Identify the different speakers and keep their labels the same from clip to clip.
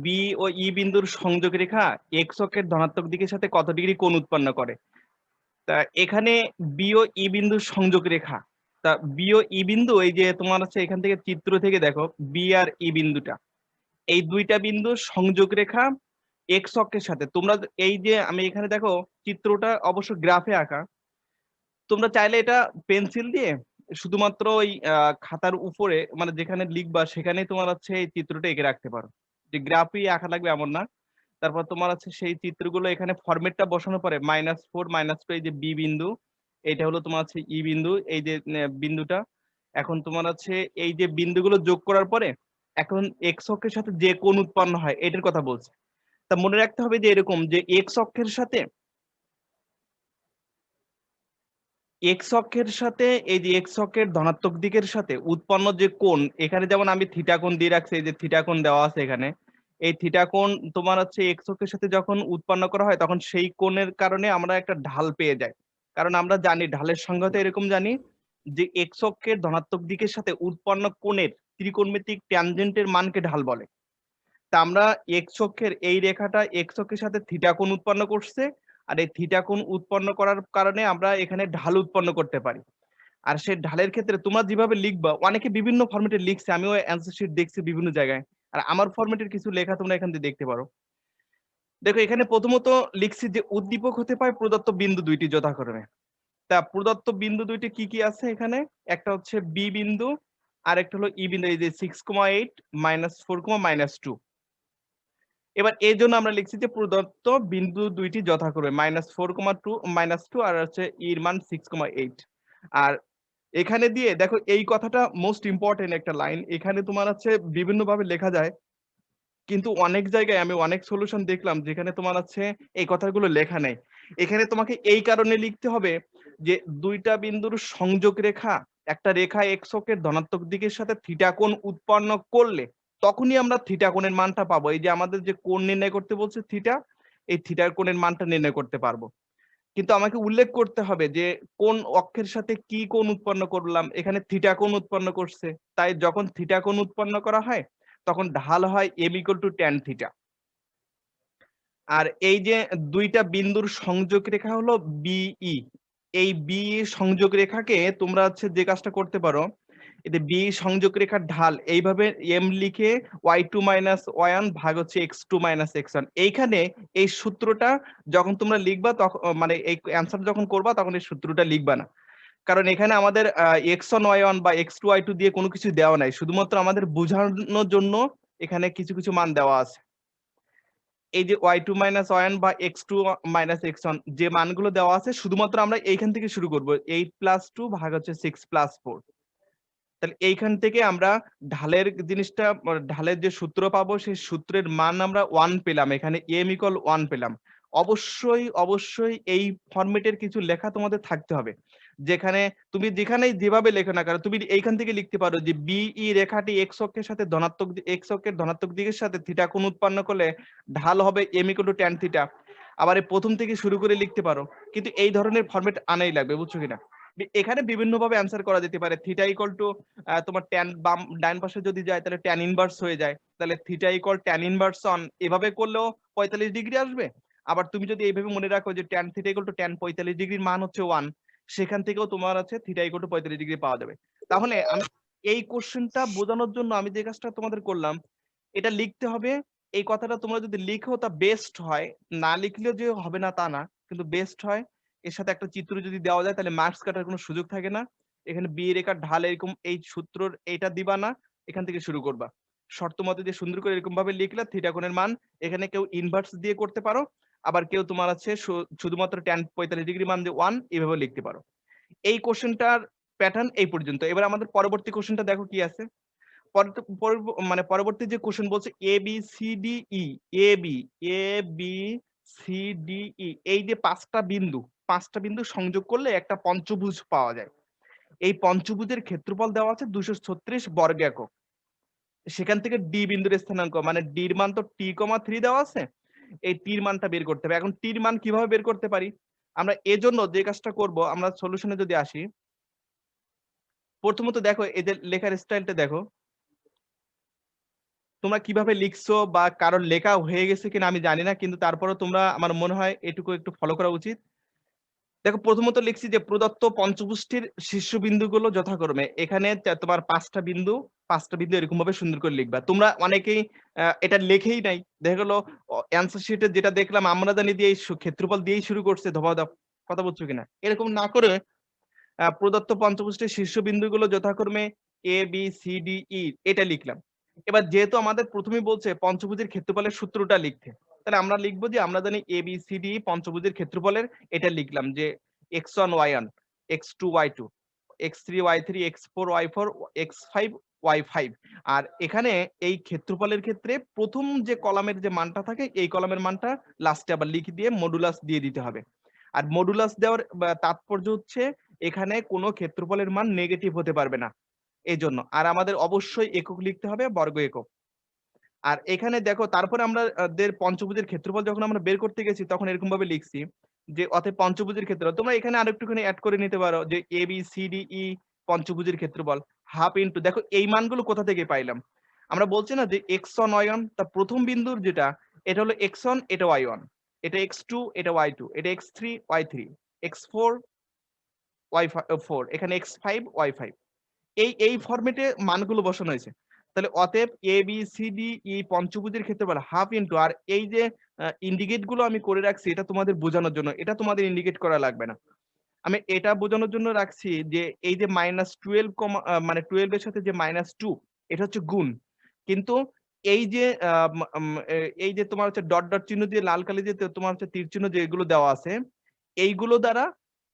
Speaker 1: B ও ই বিন্দুর সংযোগ রেখা x অক্ষের ধনাত্মক দিকের সাথে কত ডিগ্রি কোণ উৎপন্ন করে। তা এখানে বি ও ই বিন্দুর সংযোগ রেখা, তা বি ও ই বিন্দু এই যে তোমার হচ্ছে এখান থেকে চিত্র থেকে দেখো বি আর ই বিন্দুটা, এই দুইটা বিন্দুর সংযোগ রেখা এক্স অক্ষের সাথে। তোমরা এই যে আমি এখানে দেখো চিত্রটা অবশ্য গ্রাফে আঁকা, তোমরা চাইলে এটা পেন্সিল দিয়ে শুধুমাত্র ওই খাতার উপরে মানে যেখানে লিখবা সেখানে তোমার হচ্ছে এই চিত্রটা এঁকে রাখতে পারো, যে গ্রাফই আঁকা লাগবে এমন না। তারপর তোমার হচ্ছে সেই চিত্রগুলো এখানে ফরম্যাটটা বসানোর পরে -4 -2 এই যে বি বিন্দু, এটা হলো তোমার হচ্ছে ই বিন্দু, এই যে বিন্দুটা। এখন তোমার হচ্ছে এই যে বিন্দুগুলো যোগ করার পরে এখন এক্স অক্ষের সাথে যে কোণ উৎপন্ন হয় এটার কথা বলছে। তা মনে রাখতে হবে যে এরকম যে এক্স অক্ষের সাথে এই যে এক্স অক্ষের ধনাত্মক দিকের সাথে উৎপন্ন যে কোণ, এখানে যেমন আমি থিটা কোণ দিয়ে রাখছি, এই যে থিটা কোণ দেওয়া আছে এখানে, এই থিটা কোণ তোমার হচ্ছে এক্স অক্ষের সাথে যখন উৎপন্ন করা হয় তখন সেই কোণের কারণে আমরা একটা ঢাল পেয়ে যাই। কারণ আমরা জানি ঢালের সংজ্ঞাতে এরকম জানি যে এক্স অক্ষের ধনাত্মক দিকের সাথে উৎপন্ন কোণের ত্রিকোণমিতিক ট্যানজেন্টের মানকে ঢাল বলে। তা আমরা এক্স অক্ষের এই রেখাটা এক্স অক্ষের সাথে থিটা কোণ উৎপন্ন করছে, আর এই থিটা কোণ উৎপন্ন করার কারণে আমরা এখানে ঢাল উৎপন্ন করতে পারি। আর সেই ঢালের ক্ষেত্রে তোমরা যেভাবে লিখবা, অনেকে বিভিন্ন ফরম্যাটে লিখছে, আমিও অ্যান্সার শিট দেখছি বিভিন্ন জায়গায়, আর আমার ফরম্যাটের কিছু লেখা তোমরা এখান থেকে দেখতে পারো। দেখো এখানে প্রথমত লিখছি যে উদ্দীপক হতে পায় প্রদত্ত বিন্দু দুইটি যথাক্রমে। তা প্রদত্ত বিন্দু দুইটি কি কি আছে এখানে, একটা হচ্ছে বি বিন্দু আর একটা হলো ই বিন্দু, এই যে 6,8 -4, -2। এবার এই জন্য আমরা লিখছি যে প্রদত্ত বিন্দু দুইটি যথাক্রমে -4,2 -2 আর হচ্ছে এর মান 6,8। আর এখানে দিয়ে দেখো এই কথাটা মোস্ট ইম্পর্টেন্ট একটা লাইন, এখানে তোমার হচ্ছে বিভিন্ন ভাবে লেখা যায়, কিন্তু অনেক জায়গায় আমি অনেক সলিউশন দেখলাম যেখানে তোমার হচ্ছে এই কথাগুলো লেখা নেই। এখানে তোমাকে এই কারণে লিখতে হবে যে দুইটা বিন্দুর সংযোগ রেখা, একটা রেখা এক্স অক্ষের ধনাত্মক দিকের সাথে থিটা কোণ উৎপন্ন করলে তখনই আমরা থিটা কোণের মানটা পাবো। এই যে আমাদের যে কোণ নির্ণয় করতে বলছে থিটা, এই থিটার কোণের মানটা নির্ণয় করতে পারবো। কিন্তু আমাকে উল্লেখ করতে হবে যে কোন অক্ষের সাথে কি কোণ উৎপন্ন করলাম, এখানে থিটা কোণ উৎপন্ন করছে, তাই যখন থিটা কোণ উৎপন্ন করা হয় তখন ঢাল হয় m = tan থিটা। আর এই যে দুইটা বিন্দুর সংযোগ রেখা হলো বিই, এই বি সংযোগ রেখাকে তোমরা হচ্ছে যে কাজটা করতে পারো, এই যে বি সংযোগ রেখার ঢাল এইভাবে এম লিখে y2 - y1 ভাগ হচ্ছে x2 - x1। এইখানে এই সূত্রটা যখন তোমরা লিখবা তখন মানে এই অ্যান্সার যখন করবা তখন এই সূত্রটা লিখবা না, কারণ এখানে আমাদের x1 y1 বা x2 y2 দিয়ে কোনো কিছু দেওয়া নাই, শুধুমাত্র আমাদের বোঝানোর জন্য এখানে কিছু কিছু মান দেওয়া আছে। এই যে y2 - y1 বা x2 - x1 যে মানগুলো দেওয়া আছে শুধুমাত্র আমরা এইখান থেকে শুরু করব, 8 + 2 ভাগ হচ্ছে 6 + 4। তাহলে এইখান থেকে আমরা ঢালের জিনিসটা ঢালের যে সূত্র পাবো সেই সূত্রের মান আমরা 1 পেলাম, এখানে m = 1 পেলাম। অবশ্যই অবশ্যই এই ফরম্যাটের কিছু লেখা তোমাদের থাকতে হবে, যেখানে তুমি যেখানেই যেভাবে লেখো না কেন তুমি এইখান থেকে লিখতে পারো যে বিই রেখাটি এক্স অক্ষের সাথে ধনাত্মক এক্স অক্ষের ধনাত্মক দিকের সাথে থিটা কোণ উৎপন্ন করলে ঢাল হবে m = tan থিটা। আবার এই প্রথম থেকে শুরু করে লিখতে পারো, কিন্তু এই ধরনের ফরম্যাট আনাই লাগবে, বুঝছো কিনা? এখানে বিভিন্ন ভাবে অ্যান্সার করা যেতে পারে। থিটা ইকুয়াল টু তোমার ট্যান বাম ডান পাশে যদি যায় তাহলে ট্যান ইনভার্স হয়ে যায়, তাহলে theta equal tan inverse on, এভাবে করলেও 45 ডিগ্রি আসবে। আবার তুমি যদি এইভাবে মনে রাখো যে tan theta equal to tan 45 ডিগ্রির মান হচ্ছে 1, সেখান থেকেও তোমার আছে থিটা ইকুয়াল টু 45 ডিগ্রি পাওয়া যাবে। তাহলে আমি এই কোশ্চেনটা বোঝানোর জন্য আমি যে কাজটা তোমাদের করলাম, এটা লিখতে হবে। এই কথাটা তোমরা যদি লিখো তা বেস্ট হয়, না লিখলেও যে হবে না তা না, কিন্তু বেস্ট হয়। এর সাথে একটা চিত্র যদি দেওয়া যায় তাহলে মার্কস কাটার কোনো সুযোগ থাকে না। এখানে বি রেখার ঢাল এরকম এই সূত্রর এইটা দিবা না, এখান থেকে শুরু করবা। শর্ত মতে দিয়ে সুন্দর করে এরকম ভাবে লিখলে থিটা কোণের মান এখানে কেউ ইনভার্স দিয়ে করতে পারো, আবার কেউ তোমার আছে শুধুমাত্র ট্যান 45 ডিগ্রি মান দিয়ে 1 এভাবে লিখতে পারো। এই কোশ্চেনটার প্যাটার্ন এই পর্যন্ত। এবার আমাদের পরবর্তী কোশ্চেনটা দেখো কি আছে। মানে পরবর্তী যে কোশ্চেন বলছে A B C D E, A B C D E, এই যে পাঁচটা বিন্দু সংযোগ করলে একটা পঞ্চভুজ পাওয়া যায়। এই পঞ্চভুজের ক্ষেত্রফল দেওয়া আছে 236 বর্গ একক। সেখান থেকে ডি বিন্দুর স্থানাঙ্ক মানে ডির মান তো t,3 দেওয়া আছে, এই টির মানটা বের করতে হবে। এখন টির মান কিভাবে বের করতে পারি আমরা, এজন্য যে কাজটা করব আমরা সলিউশনে যদি আসি, প্রথমত দেখো এই যে লেখার স্টাইলটা দেখো, তোমরা কিভাবে লিখছো বা কারোর লেখা হয়ে গেছে কিনা আমি জানি না, কিন্তু তারপরেও তোমরা আমার মনে হয় এটুকু একটু ফলো করা উচিত। দেখো প্রথমত লিখছি যে প্রদত্ত পঞ্চভুষ্টির শীর্ষবিন্দুগুলো যথাক্রমে এখানে তোমার 5টা বিন্দু, 5টা বিন্দু এরকম ভাবে সুন্দর করে লিখবা। তোমরা অনেকেই এটা লেখেই নাই। দেখা গেল অ্যান্সার শিটে যেটা দেখলাম আমরা জানি দিয়ে ক্ষেত্রফল দিয়েই শুরু করছে ধপাধপ। কথা বুঝছো কিনা? এরকম না করে প্রদত্ত পঞ্চভুষ্টের শীর্ষবিন্দুগুলো যথাক্রমে এ, বি, সি, ডি, ই এটা লিখলাম। এবার যেহেতু আমাদের প্রথমেই বলছে পঞ্চভুজের ক্ষেত্রফলের সূত্রটা লিখতে, তাহলে আমরা লিখবো যে আমরা জানি এ, বি, সি, ডি পঞ্চভুজের ক্ষেত্রফলের এটা লিখলাম যে x1 y1, x2 y2, x3 y3, x4 y4, x5 y5। আর এখানে এই ক্ষেত্রফলের ক্ষেত্রে প্রথম যে কলামের যে মানটা থাকে এই কলামের মানটা লাস্টে আবার লিখে দিয়ে মডুলাস দিয়ে দিতে হবে। আর মডুলাস দেওয়ার তাৎপর্য হচ্ছে এখানে কোনো ক্ষেত্রফলের মান নেগেটিভ হতে পারবে না এজন্য। আর আমাদের অবশ্যই একক লিখতে হবে, বর্গ একক। আর এখানে দেখো তারপরে আমরা দের পঞ্চভুজের ক্ষেত্রফল যখন আমরা বের করতে গেছি তখন এরকম ভাবে লিখছি যে অতএব পঞ্চভুজের ক্ষেত্রফল তোমরা এখানে আরেকটুখানি অ্যাড করে নিতে পারো যে A B C D E পঞ্চভুজের ক্ষেত্রফল হাফ ইনটু, দেখো এই মানগুলো কোথা থেকে পাইলাম? আমরা বলছি না যে x1 y1, তা প্রথম বিন্দুর যেটা এটা হলো x1, এটা y1, এটা x2, এটা y2, এটা x3 y3, x4 y4, এখানে x5 y5। এই ফরম্যাটে মানগুলো বসানো হয়েছে। তাহলে অতএব A B C D E পঞ্চভুজের ক্ষেত্রে বলে হাফ ইনটু, আর এই যে ইন্ডিকেট গুলো আমি করে রাখছি এটা তোমাদের বোঝানোর জন্য, এটা তোমাদের ইন্ডিকেট করা লাগবে না। আমি এটা বোঝানোর জন্য রাখছি যে এই যে -12 মানে 12 এর সাথে যে -2 এটা হচ্ছে গুণ। কিন্তু এই যে এই যে তোমার হচ্ছে ডট ডট চিহ্ন দিয়ে লাল কালি দিয়ে তোমার হচ্ছে তীর চিহ্ন যেগুলো দেওয়া আছে এইগুলো দ্বারা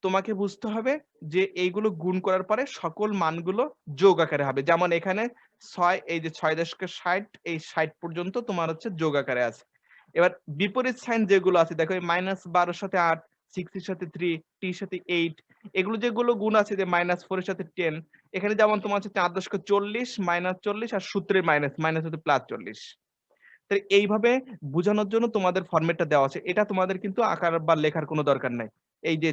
Speaker 1: তোমাকে বুঝতে হবে যে এইগুলো গুণ করার পরে সকল মানগুলো যোগ আকারে হবে। যেমন এখানে 6, এই যে 6.60 এই 60 পর্যন্ত তোমার হচ্ছে যোগ আকারে আছে। এবার বিপরীত সাইন যেগুলো আছে দেখো এই -12 এর সাথে 8, 6 এর সাথে 3, t এর সাথে 8, এগুলো যেগুলো গুণ আছে যে -4 এর সাথে 10, এখানে যেমন তোমার হচ্ছে 4.40 -40 আর সূত্রের মাইনাস মাইনাস হতে +40। তাই এইভাবে বোঝানোর জন্য তোমাদের ফরম্যাটটা দেওয়া আছে। এটা তোমাদের কিন্তু আঁকার বা লেখার কোনো দরকার নাই। এই যে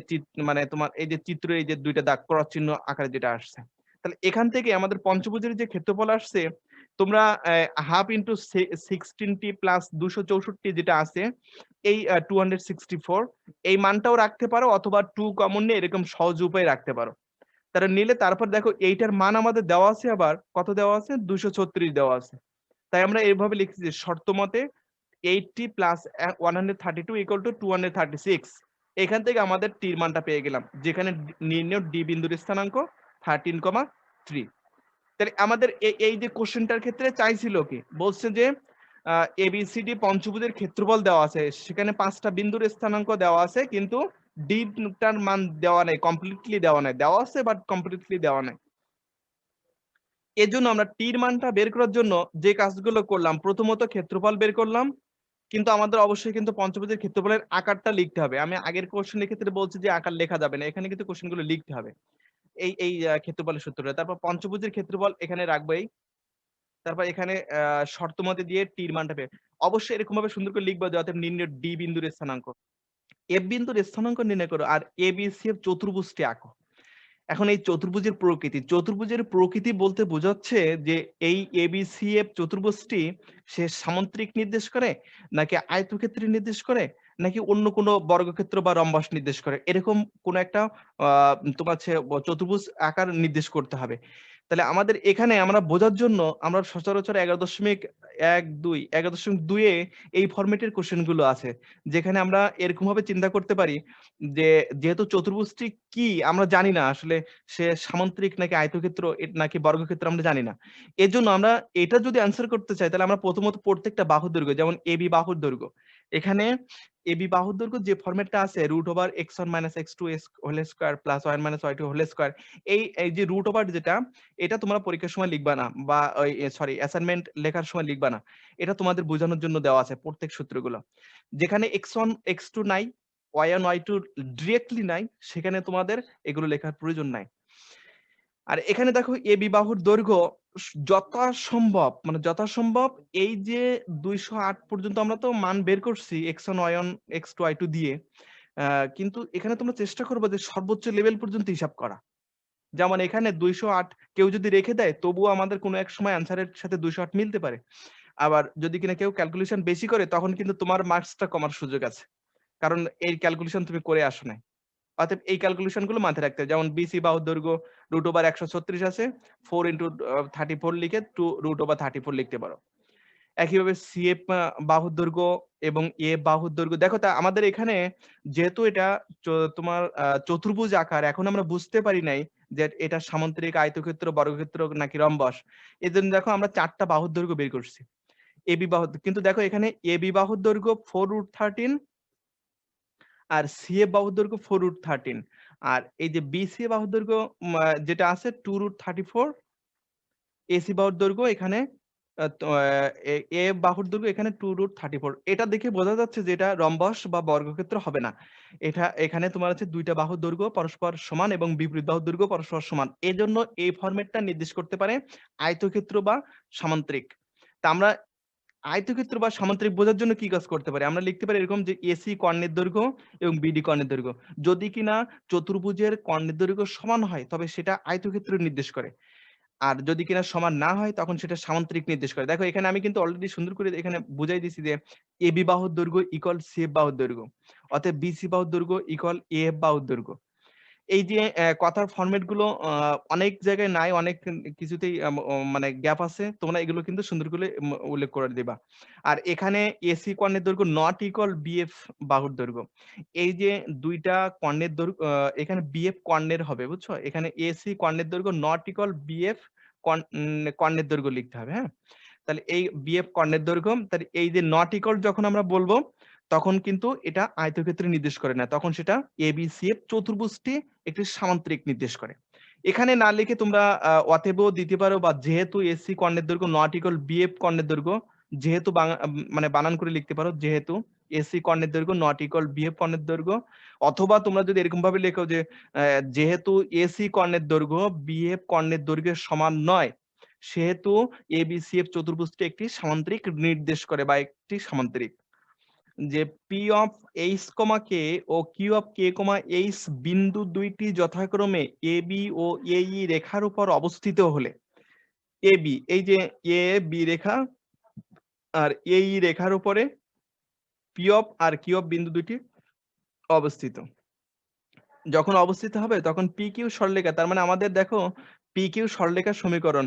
Speaker 1: মানে তোমার এই যে চিত্র এই যে 2টা দাগ ক্রস চিহ্ন আকারে যেটা আসছে। তাহলে এখান থেকে আমাদের পঞ্চভুজের যে ক্ষেত্রফল আসছে তোমরা হাফ ইনটু 16t প্লাস 264 যেটা আছে এই 264 এই মানটাও রাখতে পারো, অথবা 2 কমন নিয়ে এরকম সহজ উপায়ে রাখতে পারো। তারা নিলে তারপর দেখো এইটার মান আমাদের দেওয়া আছে, আবার কত দেওয়া আছে 236 দেওয়া আছে। তাই আমরা এইভাবে লিখছি যে শর্তমতে 80 প্লাস 132 ইকুয়াল টু 236। এখান থেকে আমাদের টির মানটা পেয়ে গেলাম, যেখানে নির্ণয় ডি বিন্দুর স্থানাঙ্ক 13,3। তাহলে আমাদের এই যে কোশ্চেনটার ক্ষেত্রে চাইছিল কি বলছে যে এবিসিডি পঞ্চভুজের ক্ষেত্রফল দেওয়া আছে, সেখানে 5টা বিন্দুর স্থানাঙ্ক দেওয়া আছে কিন্তু ডি টার মান দেওয়া নাই, কমপ্লিটলি দেওয়া নাই, দেওয়া আছে বাট কমপ্লিটলি দেওয়া নাই। এর জন্য আমরা টির মানটা বের করার জন্য যে কাজগুলো করলাম, প্রথমত ক্ষেত্রফল বের করলাম, কিন্তু আমাদের অবশ্যই কিন্তু পঞ্চভুজের ক্ষেত্রফলের আকারটা লিখতে হবে। আমি আগের কোশ্চেনের ক্ষেত্রে বলছি যে আকার লেখা যাবে না, এখানে কিন্তু কোশ্চেনগুলো লিখতে হবে এই ক্ষেত্রফলের সূত্রটা। তারপর পঞ্চভুজের ক্ষেত্রফল এখানে রাখবো এই, তারপর এখানে শর্তমতে দিয়ে টির মানটা পেয়ে অবশ্যই এরকম ভাবে সুন্দর করে লিখবো যাতে নির্ণয় ডি বিন্দুর স্থানাঙ্ক, এফ বিন্দুর স্থানাঙ্ক নির্ণয় করো, আর এ বি সি এফ চতুর্ভুজটি আঁকো। এখন এই চতুর্ভুজের প্রকৃতি বলতে বোঝাচ্ছে যে এই এবিসিএফ চতুর্ভুজটি সে সামন্ত্রিক নির্দেশ করে, নাকি আয়তক্ষেত্রে নির্দেশ করে, নাকি অন্য কোনো বর্গক্ষেত্র বা রম্বস নির্দেশ করে, এরকম কোন একটা তোমার চতুর্ভুজ আকার নির্দেশ করতে হবে। তাহলে আমাদের এখানে আমরা বোঝার জন্য আমরা সচরাচর 11.2 এ এই ফরম্যাটের কোশ্চেন গুলো আছে, যেখানে আমরা এরকম ভাবে চিন্তা করতে পারি যে যেহেতু চতুর্ভুজটি কি আমরা জানি না আসলে, সে সামান্তরিক নাকি আয়তক্ষেত্র নাকি বর্গক্ষেত্র আমরা জানি না। এর জন্য আমরা এটা যদি অ্যান্সার করতে চাই তাহলে আমরা প্রথমত প্রত্যেকটা বাহুর দৈর্ঘ্য, যেমন এবি বাহুর দৈর্ঘ্য, এখানে এবি বাহুর দৈর্ঘ্য যে ফরম্যাটটা আছে √(x1 - x2 whole square plus y1 - y2 whole square), এই যে √, যেটা এটা তোমরা পরীক্ষার সময় লিখবা না, বা ওই সরি অ্যাসাইনমেন্ট লেখার সময় লিখবা না, এটা তোমাদের বোঝানোর জন্য দেওয়া আছে প্রত্যেক সূত্রগুলো। যেখানে x1 x2 নাই, y1 y2 ডিরেক্টলি নাই, সেখানে তোমাদের এগুলো লেখার প্রয়োজন নাই। আর এখানে দেখো এ বিবাহুর দৈর্ঘ্য যথাসম্ভব এই যে 208 পর্যন্ত আমরা তো মান বের করছি x1 y1 x2 y2 দিয়ে, কিন্তু এখানে তোমরা চেষ্টা করবে যে সর্বোচ্চ লেভেল পর্যন্ত হিসাব করা। যেমন এখানে 208 কেউ যদি রেখে দেয় তবুও আমাদের কোনো এক সময় অ্যান্সারের সাথে 208 মিলতে পারে। আবার যদি কিনা কেউ ক্যালকুলেশন বেশি করে তখন কিন্তু তোমার মার্কসটা কমার সুযোগ আছে, কারণ এই ক্যালকুলেশন তুমি করে আসো নাই। অতএব এই ক্যালকুলেশন গুলো মাথায় রাখতে হবে। যেমন বিসি বাহুর দৈর্ঘ্য √136 আছে, 4 × 34 লিখে √34 লিখতে পারো। একইভাবে সিএফ বাহুর দৈর্ঘ্য এবং এ বাহুর দৈর্ঘ্য, দেখো তা আমাদের এখানে যেহেতু এটা তোমার চতুর্ভুজ আকার, এখন আমরা বুঝতে পারি নাই যে এটা সামান্তরিক, আয়তক্ষেত্র, বর্গক্ষেত্র নাকি রম্বস। এই জন্য দেখো আমরা 4টা বাহুর দৈর্ঘ্য বের করছি। এবি বাহু, কিন্তু দেখো এখানে এবি বাহুর দৈর্ঘ্য 4√13 আর সিএ বাহুর দৈর্ঘ্য 4√13, আর এই যে বিসি বাহুর দৈর্ঘ্য যেটা আছে 2√34, এসি বাহুর দৈর্ঘ্য এখানে এ বাহুর দৈর্ঘ্য এখানে 2√34। এটা দেখে বোঝা যাচ্ছে যে এটা রম্বস বা বর্গক্ষেত্র হবে না। এটা এখানে তোমার হচ্ছে দুইটা বাহুর দৈর্ঘ্য পরস্পর সমান এবং বিপরীত বাহুর দৈর্ঘ্য পরস্পর সমান, এজন্য এই ফরম্যাটটা নির্দেশ করতে পারে আয়তক্ষেত্র বা সামান্তরিক। তা আমরা আয়তক্ষেত্র বা সামান্তরিক বোঝার জন্য কি কাজ করতে পারি, আমরা লিখতে পারি এরকম যে এসি কর্ণের দৈর্ঘ্য এবং বিডি কর্ণের দৈর্ঘ্য যদি কিনা চতুর্ভুজের কর্ণের দৈর্ঘ্য সমান হয় তবে সেটা আয়তক্ষেত্র নির্দেশ করে, আর যদি কিনা সমান না হয় তখন সেটা সামান্তরিক নির্দেশ করে। দেখো এখানে আমি কিন্তু অলরেডি সুন্দর করে এখানে বুঝাই দিছি যে এবি বাহুর দৈর্ঘ্য ইকুয়াল সিএফ বাহুর দৈর্ঘ্য, অতএব বিসি বাহুর দৈর্ঘ্য ইকুয়াল এএফ বাহুর দৈর্ঘ্য। এই যে কথার ফরম্যাট গুলো অনেক জায়গায় নাই, অনেক কিছুতেই মানে গ্যাপ আছে, তোমরা এগুলো কিন্তু সুন্দর করে উল্লেখ করে দিবা। আর এখানে এসি কর্ণের দৈর্ঘ্য নট ইকুয়াল বিএফ বাহুর দৈর্ঘ্য, এই যে দুইটা কর্ণের দৈর্ঘ্য এখানে বিএফ কর্ণের হবে, বুঝছো, এখানে এসি কর্ণের দৈর্ঘ্য নট ইকুয়াল বিএফ কর্ণের দৈর্ঘ্য লিখতে হবে। হ্যাঁ, তাহলে এই বিএফ কর্ণের দৈর্ঘ্য, তাহলে এই যে নট ইকুয়াল যখন আমরা বলবো তখন কিন্তু এটা আয়তক্ষেত্র নির্দেশ করে না, তখন সেটা এবিসিএফ চতুর্ভুজটি একটি সামান্তরিক নির্দেশ করে। এখানে না লিখে তোমরা অতএবও দিতে পারো, বা যেহেতু এসি কর্ণের দৈর্ঘ্য নট ইকুয়াল বিএফ কর্ণের দৈর্ঘ্য, যেহেতু মানে বানান করে লিখতে পারো, যেহেতু এসি কর্ণের দৈর্ঘ্য নট ইকুয়াল বিএফ কর্ণের দৈর্ঘ্য। অথবা তোমরা যদি এরকম ভাবে লেখো যে যেহেতু এসি কর্ণের দৈর্ঘ্য বিএফ কর্ণের দৈর্ঘ্যের সমান নয়, সেহেতু এবিসিএফ চতুর্ভুজটি একটি সামান্তরিক নির্দেশ করে বা একটি সামান্তরিক। যে P of H comma K ও Q of K comma H বিন্দু দুইটি যথাক্রমে এ বি ও এই রেখার উপর অবস্থিত হলে, এ বি, এই যে এ বি রেখা আর এই রেখার উপরে পি অফ আর কিউ অফ বিন্দু দুইটি অবস্থিত, যখন অবস্থিত হবে তখন পি কিউ সরলরেখা, তার মানে আমাদের দেখো পি কিউ সরলরেখার সমীকরণ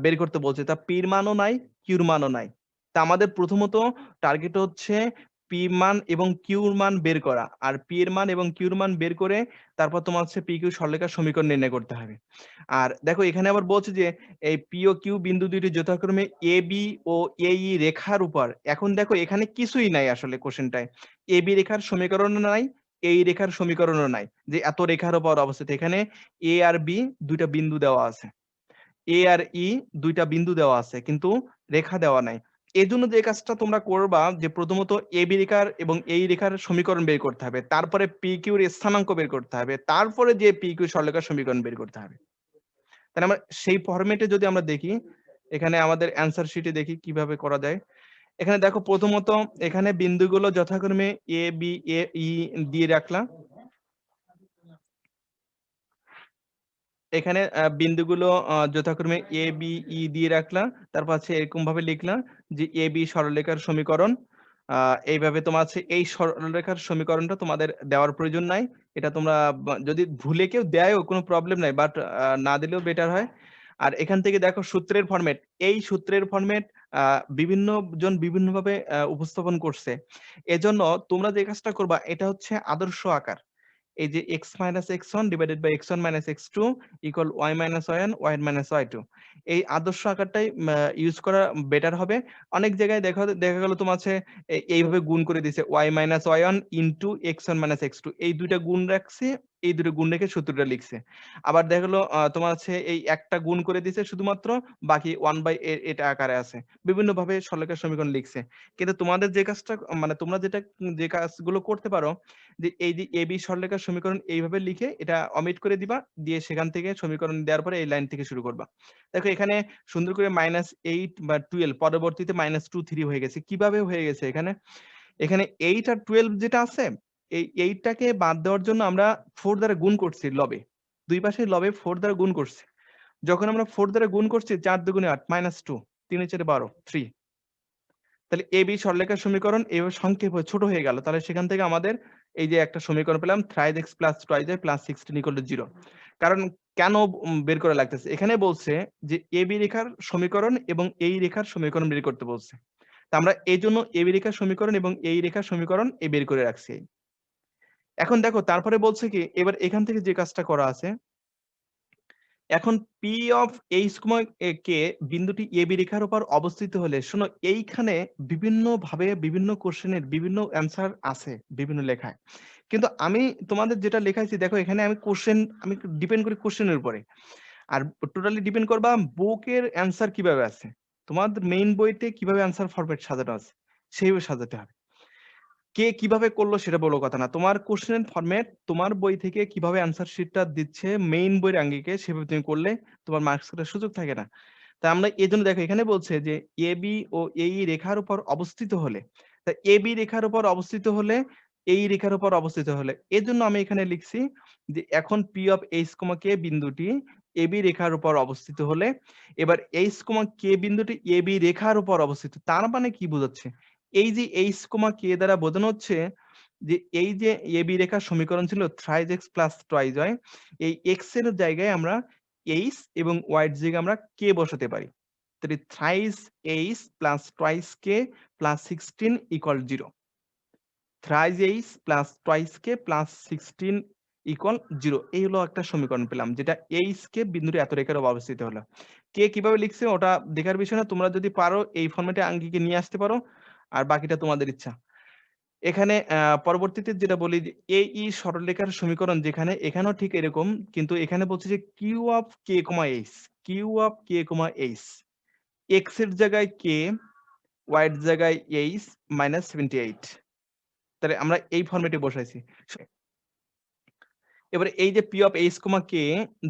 Speaker 1: বের করতে বলছে, তা পির মানও নাই কিউর মানও নাই। তা আমাদের প্রথমত টার্গেট হচ্ছে পি মান এবং কিউর মান বের করা, আর পি এর মান এবং কিউর মান বের করে তারপর তোমার হচ্ছে পি কিউ সরলরেখার সমীকরণ নির্ণয় করতে হবে। আর দেখো এখানে আবার বলছে যে এই পি ও কিউ বিন্দু দুইটি যথাক্রমে এ বি ও এই রেখার উপর, এখন দেখো এখানে কিছুই নাই আসলে কোশ্চেনটায়, এ বি রেখার সমীকরণ নাই, এই রেখার সমীকরণও নাই, যে এত রেখার উপর অবস্থিত, এখানে এ আর বি দুইটা বিন্দু দেওয়া আছে, এ আর ই দুইটা বিন্দু দেওয়া আছে কিন্তু রেখা দেওয়া নাই। এই জন্য যে কাজটা তোমরা করবা যে প্রথমত এ বি রেখার এবং এই রেখার সমীকরণ বের করতে হবে, তারপরে পি কিউর স্থানাঙ্ক বের করতে হবে, তারপরে যে পি কিউ সরলরেখার সমীকরণ বের করতে হবে। তাহলে আমরা সেই ফরম্যাটে যদি আমরা দেখি, এখানে আমাদের অ্যান্সার শিটে দেখি কিভাবে করা যায়। এখানে দেখো প্রথমত এখানে বিন্দুগুলো যথাক্রমে এ বি এ ই দিয়ে রাখলাম, এখানে বিন্দুগুলো যথাক্রমে এ বি ই দিয়ে রাখলাম, তারপর আছে এরকম ভাবে লিখলাম যে এ বি সরলরেখার সমীকরণ। এইভাবে তোমার আছে এই সরলরেখার সমীকরণটা তোমাদের দেওয়ার প্রয়োজন নাই, এটা তোমরা যদি ভুলে কেউ দেয়ও কোনো প্রবলেম নাই, বাট না দিলেও বেটার হয়। আর এখান থেকে দেখো সূত্রের ফরম্যাট, এই সূত্রের ফরম্যাট বিভিন্ন জন বিভিন্ন ভাবে উপস্থাপন করছে, এজন্য তোমরা যে কাজটা করবা এটা হচ্ছে আদর্শ আকার, এই যে x minus x1 divided by x1 minus x2 equal y minus y1 y minus y2, এই আদর্শ আকারটাই ইউজ করা বেটার হবে। অনেক জায়গায় দেখা গেল তোমার আছে এইভাবে গুণ করে দিছে y minus y1 into x1 minus x2, এই দুইটা গুণ রাখছে, এই দুটো গুণ রেখে সূত্রটা লিখছে। আবার দেখা গেলো তোমার আছে এই একটা গুণ করে দিছে শুধুমাত্র, বাকি 1/a এটা আকারে আছে, বিভিন্ন ভাবে সরলরেখার সমীকরণ লিখছে। কিন্তু তোমাদের যে কাজটা মানে তোমরা যে কাজগুলো করতে পারো, যে এই যে এ বি সরলরেখার সমীকরণ এইভাবে লিখে এটা অমিট করে দিবা, দিয়ে সেখান থেকে সমীকরণ দেওয়ার পরে এই লাইন থেকে শুরু করবা। দেখো এখানে সুন্দর করে -8 বা 12 পরবর্তীতে -2 3 হয়ে গেছে, কিভাবে হয়ে গেছে এখানে, এখানে 8 আর 12 যেটা আছে, এই 8 টাকে বাদ দেওয়ার জন্য আমরা 4 দ্বারা গুণ করছি লবে, দুই পাশে লবে 4 দ্বারা গুণ করছি। যখন আমরা 4 দ্বারা গুণ করছি 4 2 8 -2, 3 4 12 3, তাহলে এ বি সরলরেখার সমীকরণ এভাবে সংক্ষেপ ছোট হয়ে গেল। তাহলে সেখান থেকে আমাদের এই যে একটা সমীকরণ পেলাম 3x plus 2y plus 16 equal to 0। কারণ কেন বের করে লাগতেছে, এখানে বলছে যে এ বি রেখার সমীকরণ এবং এই রেখার সমীকরণ বের করতে বলছে। তা আমরা এই জন্য এ বি রেখার সমীকরণ এবং এই রেখার সমীকরণ বের করে রাখছি। এখন দেখো তারপরে বলছে কি, এবার এখান থেকে যে কাজটা করা আছে, এখন পি অফ এইচ কমা কে বিন্দুটি এ বি রেখার উপর অবস্থিত হলে, শোনো এইখানে বিভিন্ন ভাবে বিভিন্ন কোশ্চেনের বিভিন্ন অ্যান্সার আছে বিভিন্ন লেখায়, কিন্তু আমি তোমাদের যেটা লেখাইছি দেখো এখানে আমি কোশ্চেন আমি ডিপেন্ড করি কোশ্চেনের উপরে, আর টোটালি ডিপেন্ড করবা বুকের অ্যান্সার কিভাবে আছে, তোমাদের মেইন বইতে কিভাবে অ্যান্সার ফরম্যাট সাজানো আছে সেইভাবে সাজাতে হবে। কে কিভাবে করলো সেটা বড় কথা না, তোমার কোশ্চেন ফরম্যাট তোমার বই থেকে কিভাবে অ্যান্সার শিটটা দিচ্ছে মেইন বইয়ের আঙ্গিকে সেভাবে তুমি করলে তোমার মার্কস কাটার সুযোগ থাকে না। তাই আমরা এই জন্য দেখো এখানে বলছে যে এ বি ও এই রেখার উপর অবস্থিত হলে, তা এ বি রেখার উপর অবস্থিত হলে এই রেখার উপর অবস্থিত হলে, এই জন্য আমি এখানে লিখছি যে এখন পি অফ এইচ কমা কে বিন্দুটি এ বি রেখার উপর অবস্থিত হলে, এবার এইচ কমা কে বিন্দুটি এ বি রেখার উপর অবস্থিত, তার মানে কি বোঝাচ্ছে, এই যে এইচ কমা কে দ্বারা বোঝানো হচ্ছে যে এই যে এ বি রেখার সমীকরণ ছিল thrice X plus twice Y, এই এক্স এর জায়গায় আমরা এইচ এবং ওয়াই এর জায়গায় আমরা কে বসাতে পারি। তাহলে thrice H plus twice K plus 16 equal 0, thrice H plus twice K plus 16 equal 0, এই হলো একটা সমীকরণ পেলাম যেটা এইচ কে বিন্দুর এত রেখার উপর অবস্থিত হলো। কে কিভাবে লিখছে ওটা দেখার বিষয় না, তোমরা যদি পারো এই ফরম্যাটে আঙ্গিকে নিয়ে আসতে পারো, আর বাকিটা তোমাদের ইচ্ছা। এখানে পরবর্তীতে যেটা বলি যে এই সরলরেখার সমীকরণ যেখানে এখানেও ঠিক এরকম, কিন্তু এখানে বলছে যে Q of K comma H, Q of K comma H, X এর জায়গায় কে, ওয়াই এর জায়গায় এইচ মাইনাস 78, তাহলে আমরা এই ফরম্যাটে বসাইছি। এবারে এই যে P of H comma K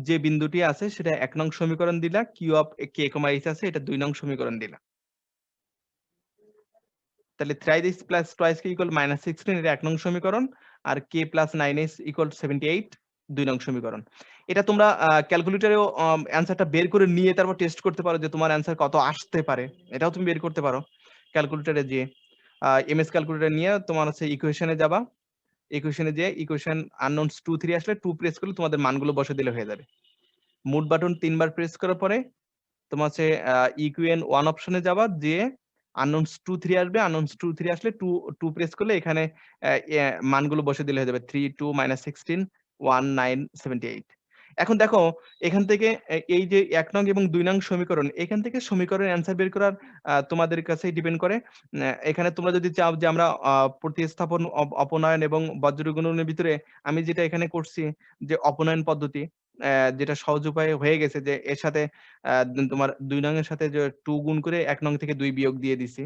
Speaker 1: যে বিন্দুটি আছে সেটা 1 নং সমীকরণ দিলা, Q of K comma H আছে এটা 2 নং সমীকরণ দিলা। তাহলে thrice H plus twice K equal minus 16 এটা 1 নং সমীকরণ, আর কে প্লাস 9h ইকুয়াল 78 2 নং সমীকরণ। এটা তোমরা ক্যালকুলেটরেও অ্যান্সারটা বের করে নিয়ে তারপর টেস্ট করতে পারো যে তোমার অ্যান্সার কত আসতে পারে, এটাও তুমি বের করতে পারো ক্যালকুলেটরে যে এমএস ক্যালকুলেটর নিয়ে তোমার হচ্ছে ইকুয়েশনে যাবা, ইকুয়েশনে যে ইকুয়েশন আননোনস 2 3 আসলে 2 প্রেস করলে তোমাদের মানগুলো বসে দিলে হয়ে যাবে। মুভ বাটন 3 বার প্রেস করার পরে তোমার হচ্ছে ইকুয়েন 1 অপশনে যাবা, যে আননোনস 2 3 আসবে, আননোনস 2 3 আসলে 2 প্রেস করলে এখানে মানগুলো বসে দিলে হয়ে যাবে 3 2 16 1 9 78। এখন দেখো এখান থেকে এই যে 1 নং এবং 2 নং সমীকরণ, এখান থেকে সমীকরণের অ্যান্সার বের করার তোমাদের কাছেই ডিপেন্ড করে। এখানে তোমরা যদি চাও যে আমরা প্রতিস্থাপন অপনয়ন এবং বজ্র গুণনের ভিতরে আমি যেটা এখানে করছি যে অপনয়ন পদ্ধতি, যেটা সহজ উপায়ে হয়ে গেছে যে এর সাথে তোমার 2 নং এর সাথে যে 2 গুণ করে 1 নং থেকে 2 বিয়োগ দিয়ে দিছি।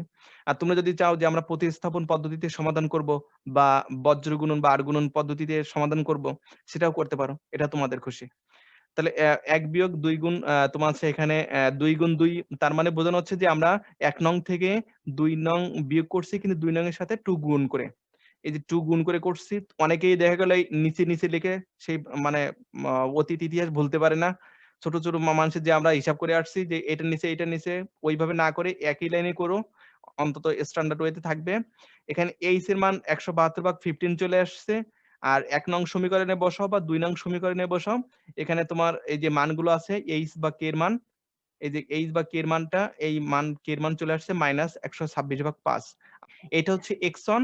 Speaker 1: আর তোমরা যদি চাও যে আমরা প্রতিস্থাপন পদ্ধতিতে সমাধান করব বা বজ্র গুণন বা আর গুণন পদ্ধতিতে সমাধান করব, সেটাও করতে পারো, এটা তোমাদের খুশি। তাহলে 1 বিয়োগ 2 গুণ তোমার হচ্ছে এখানে 2 গুণ 2, তার মানে বোঝানো হচ্ছে যে আমরা 1 নং থেকে 2 নং বিয়োগ করছি কিন্তু 2 নং এর সাথে 2 গুণ করে। এই যে 2 গুণ করে করছি, অনেকেই দেখা গেল এই নিচে নিচে লিখে সেই মানে অতীত ইতিহাস ভুলতে পারে না। ছোট ছোট মানুষের যে আমরা হিসাব করে আসছি যে এটার নিচে ওইভাবে না করে একই লাইনে করো, অন্তত স্ট্যান্ডার্ড ওয়েতে থাকবে। এখানে এইচ এর মান 172/15 চলে আসছে, আর 1 নং সমীকরণে বসাও বা 2 নং সমীকরণে বসাও, এখানে তোমার এই যে মানগুলো আছে এইচ বা কে এর মান, এই যে এইচ বা কে এর মানটা, এই মান কে এর মান চলে আসছে -126/5। এটা হচ্ছে x1,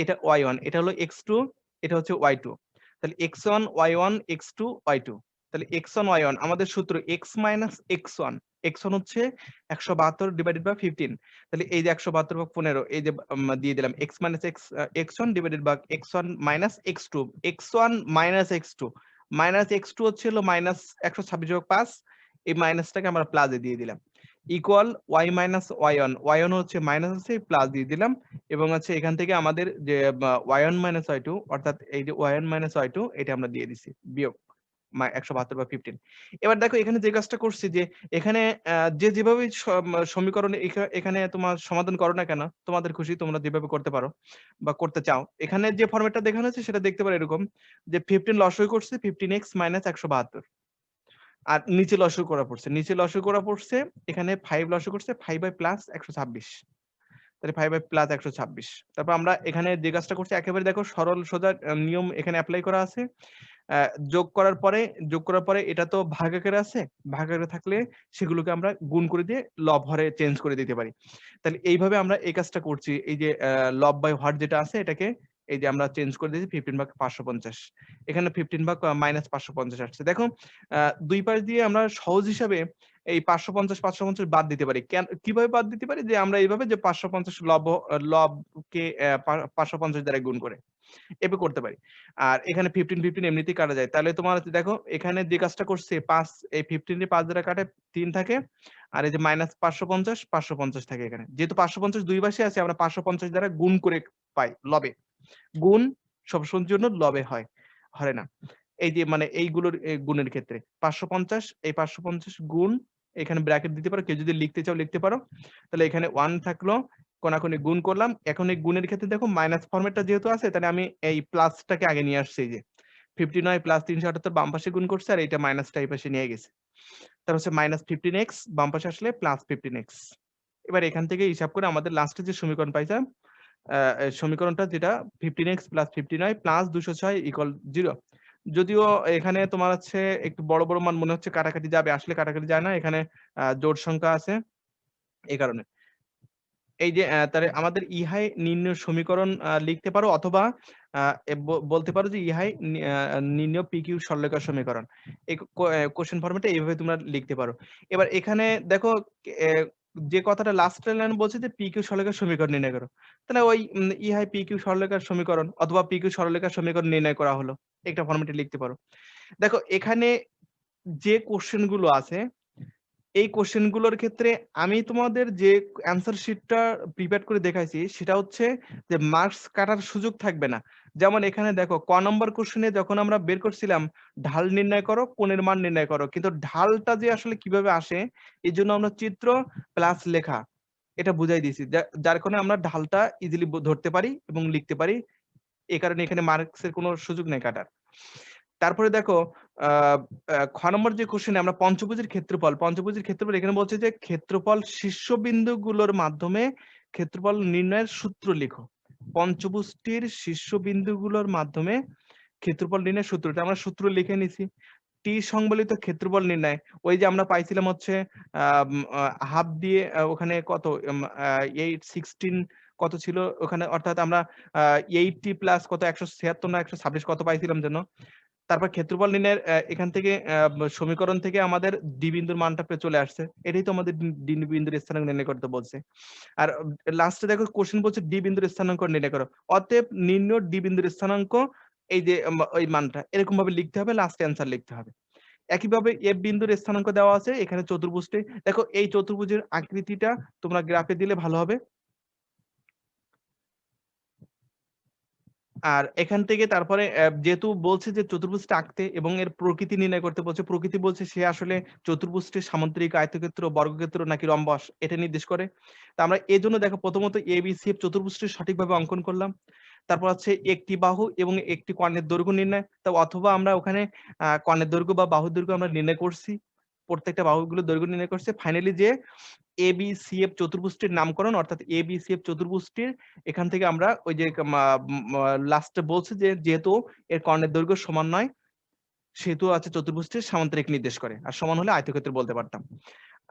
Speaker 1: এটা y1, এটা হলো x2, এটা হচ্ছে y2। তাহলে x1 y1 x2 y2, তাহলে x1 y1 আমাদের সূত্র x - x1, x1 হচ্ছে 172/15, তাহলে এই যে 172/15 এই যে দিয়ে দিলাম x - x1 divided by x1 - x2, x1 - x2, -x2 হচ্ছে হলো -126/5, এই মাইনাসটাকে আমরা প্লাসে দিয়ে দিলাম, ইকুয়াল y - y1, y1 হচ্ছে মাইনাস আছে প্লাস দিয়ে দিলাম, এবং হচ্ছে এখান থেকে আমাদের যে y1 - y2 অর্থাৎ এই যে y1 - y2 এটা আমরা দিয়ে দিছি বিয়োগ 172/15। এবার দেখো এখানে যে কাজটা করছি যে এখানে যে যেভাবে সমীকরণ এখানে তোমার সমাধান করো না কেন তোমাদের খুশি, তোমরা যেভাবে করতে পারো বা করতে চাও, এখানে যে ফরম্যাটটা দেখানো হচ্ছে সেটা দেখতে পারো এরকম যে 15 লসাগু করছে 15x - 172, আর নিচে লসাগু করা পড়ছে, নিচে লসাগু করা পড়ছে, এখানে 5 লসাগু করছে 5 বাই প্লাস 126। তাহলে 5i প্লাস 126। তারপর আমরা এখানে যে কাজটা করছি একেবারে দেখো সরল সোজা নিয়ম এখানে অ্যাপ্লাই করা আছে। যোগ করার পরে এটা তো ভাগাকারে আছে। ভাগাকারে থাকলে সেগুলোকে আমরা গুণ করে দিয়ে লব হরে চেঞ্জ করে দিতে পারি। তাহলে এইভাবে আমরা এই কাজটা করছি। এই যে লব বাই হর যেটা আছে এটাকে এই যে আমরা চেঞ্জ করে দিয়েছি 15 ভাগ 550। এখানে 15 ভাগ -550 আসছে। দেখো দুই পাশ দিয়ে আমরা সহজ হিসাবে এই 550 বাদ দিতে পারি। কিভাবে বাদ দিতে পারি? যে আমরা এইভাবে যে 550 লবকে 550 দ্বারা গুণ করে। এভাবে করতে পারি। আর এখানে 15 এমনিতেই কাটা যায়। তাহলে তোমার হচ্ছে দেখো এখানে যে কাজটা করছে 5 এই 15 কে 5 দ্বারা কাটে 3 থাকে। আর এই যে -550 থাকে এখানে। যেহেতু 550 দুই পাশে আছে আমরা 550 দ্বারা গুণ করে পাই লবে। গুণ সবসময়ের জন্য লবে হয়, হরে না। এই যে মানে এইগুলোর গুণের ক্ষেত্রে 550 এই 550 গুণ এখানে ব্র্যাকেট দিতে পারো। কেউ যদি লিখতে চাও লিখতে পারো। তাহলে এখানে 1 থাকলো, কোনাকুনি গুণ করলাম। এখন এই গুণের ক্ষেত্রে দেখো মাইনাস ফরম্যাটটা যেহেতু আছে তাহলে আমি এই প্লাসটাকে আগে নিয়ে আসছি এই যে 59 প্লাস 378 বাম পাশে গুণ করছে আর এইটা মাইনাসটা এই পাশে নিয়ে গেছে। তার হচ্ছে -15x বাম পাশে আসলে +15x। এবার এখান থেকে হিসাব করে আমাদের লাস্টে যে সমীকরণ পাইলাম সমীকরণটা যেটা 15x + 59 + 206 = 0। যদিও এখানে তোমার হচ্ছে একটু বড়, বড় মান মনে হচ্ছে কাটাকাটি যাবে। আসলে কাটাকাটি যায় না। এখানে জোড় সংখ্যা আছে এই কারণে। এই যে তাহলে আমাদের ইহাই নির্ণয় সমীকরণ লিখতে পারো অথবা আ এ বলতে পারো যে ইহাই নির্ণয় PQ সরলরেখার সমীকরণ। এই কোয়েশ্চেন ফরমেটে এইভাবে তোমরা লিখতে পারো। এবার এখানে দেখো এ যে কথাটা লাস্টের লাইন বলছে যে PQ সরলরেখার সমীকরণ নির্ণয় করো। তাহলে ওই ইহাই PQ সরলরেখার সমীকরণ অথবা PQ সরলরেখার সমীকরণ নির্ণয় করা হলো। একটা ফরমেটে লিখতে পারো। দেখো এখানে যে কোয়েশ্চেন গুলো আছে এই কোশ্চেন গুলোর ক্ষেত্রে আমি তোমাদের যে অ্যান্সার শিটটা প্রিপেয়ার করে দেখাইছি সেটা হচ্ছে যে মার্কস কাটার সুযোগ থাকবে না। যেমন এখানে দেখো ক নম্বর কোশ্চেনে যখন আমরা বের করছিলাম ঢাল নির্ণয় করো, কোণের মান নির্ণয় করো। কিন্তু ঢালটা যে আসলে কিভাবে আসে এজন্য আমরা চিত্র প্লাস লেখা এটা বুঝাই দিয়েছি। যার কারণে আমরা ঢালটা ইজিলি ধরতে পারি এবং লিখতে পারি। এই কারণে এখানে মার্কসের কোনো সুযোগ নেই কাটার। তারপরে দেখো আ আ খ নম্বর যে কোশ্চেনে আমরা পঞ্চভুজের ক্ষেত্রফল এখানে বলছে যে ক্ষেত্রফল শীর্ষবিন্দুগুলোর মাধ্যমে ক্ষেত্রফল নির্ণয়ের সূত্র লিখো। পঞ্চভুজটির শীর্ষবিন্দুগুলোর মাধ্যমে ক্ষেত্রফল নির্ণয়ের সূত্রটা আমরা সূত্র লিখে নিছি। টি সংবলিত ক্ষেত্রফল নির্ণয় ওই যে আমরা পাইছিলাম হচ্ছে হাফ দিয়ে ওখানে কত 816 কত ছিল ওখানে অর্থাৎ আমরা 80 প্লাস কত 176 না 126 কত পাইছিলাম যেন। তারপর ক্ষেত্রফল নির্ণয়ের এখান থেকে সমীকরণ থেকে আমাদের ডি বিন্দুর মানটা চলে আসছে। এটাই তো আমাদের ডি বিন্দুর স্থানাঙ্ক নির্ণয় করতে বলছে। আর লাস্টে দেখো কোশ্চেন বলছে ডি বিন্দুর স্থানাঙ্ক নির্ণয় করো। অতএব নির্ণয় ডি বিন্দুর স্থানাঙ্ক এই যে ওই মানটা এরকম ভাবে লিখতে হবে, লাস্টে অ্যান্সার লিখতে হবে। একইভাবে এফ বিন্দুর স্থানাঙ্ক দেওয়া আছে এখানে চতুর্ভুজটি। দেখো এই চতুর্ভুজের আকৃতিটা তোমরা গ্রাফে দিলে ভালো হবে। আর এখান থেকে তারপরে যেহেতু বলছে যে চতুর্ভুজটা আঁকতে এবং এর প্রকৃতি নির্ণয় করতে বলছে। প্রকৃতি বলছে সে আসলে চতুর্ভুজটির সামান্তরিক, আয়তক্ষেত্র, বর্গক্ষেত্র নাকি রম্বস এটা নির্দেশ করে। তো আমরা এজন্য দেখো প্রথমত ABCF চতুর্ভুজটি সঠিকভাবে অঙ্কন করলাম। তারপর হচ্ছে একটি বাহু এবং একটি কর্ণের দৈর্ঘ্য নির্ণয়। তো অথবা আমরা ওখানে কর্ণের দৈর্ঘ্য বা বাহুর দৈর্ঘ্য আমরা নির্ণয় করছি। প্রত্যেকটা বাহুগুলোর দৈর্ঘ্য নির্ণয় করছে। ফাইনালি যে ABCF চতুর্ভুজটির নামকরণ অর্থাৎ ABCF চতুর্ভুজটির এখান থেকে আমরা ওই যে লাস্টে বলছে যে যেহেতু এর কর্ণের দৈর্ঘ্য সমান নয় সেহেতু আছে চতুর্ভুজটির সামান্তরিক নির্দেশ করে। আর সমান হলে আয়তক্ষেত্র বলতে পারতাম।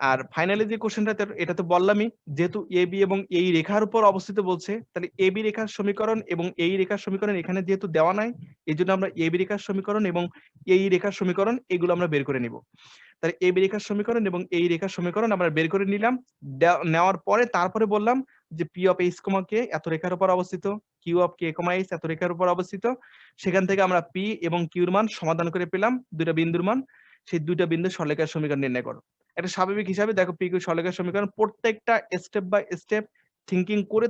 Speaker 1: আর ফাইনালি যে কোশ্চেনটা এটা তো বললামই যেহেতু এবি এবং এই রেখার উপর অবস্থিত বলছে তাহলে এবি রেখার সমীকরণ এবং এই রেখার সমীকরণ এখানে যেহেতু দেওয়া নাই এজন্য আমরা এবি রেখার সমীকরণ এবং এই রেখার সমীকরণ এগুলো আমরা বের করে নিব। তাহলে এবি রেখার সমীকরণ এবং এই রেখার সমীকরণ আমরা বের করে নিলাম। নেওয়ার পরে তারপরে বললাম যে P of H comma K এত রেখার উপর অবস্থিত, Q of K comma H এত রেখার উপর অবস্থিত। সেখান থেকে আমরা পি এবং কিউর মান সমাধান করে পেলাম দুইটা বিন্দুর মান। সেই দুইটা বিন্দুর সরলরেখার সমীকরণ নির্ণয় করো। একটা স্বাভাবিক হিসাবে দেখো পি কিউ সরলরেখার সমীকরণ প্রত্যেকটা স্টেপ বাই স্টেপ থিংকিং করে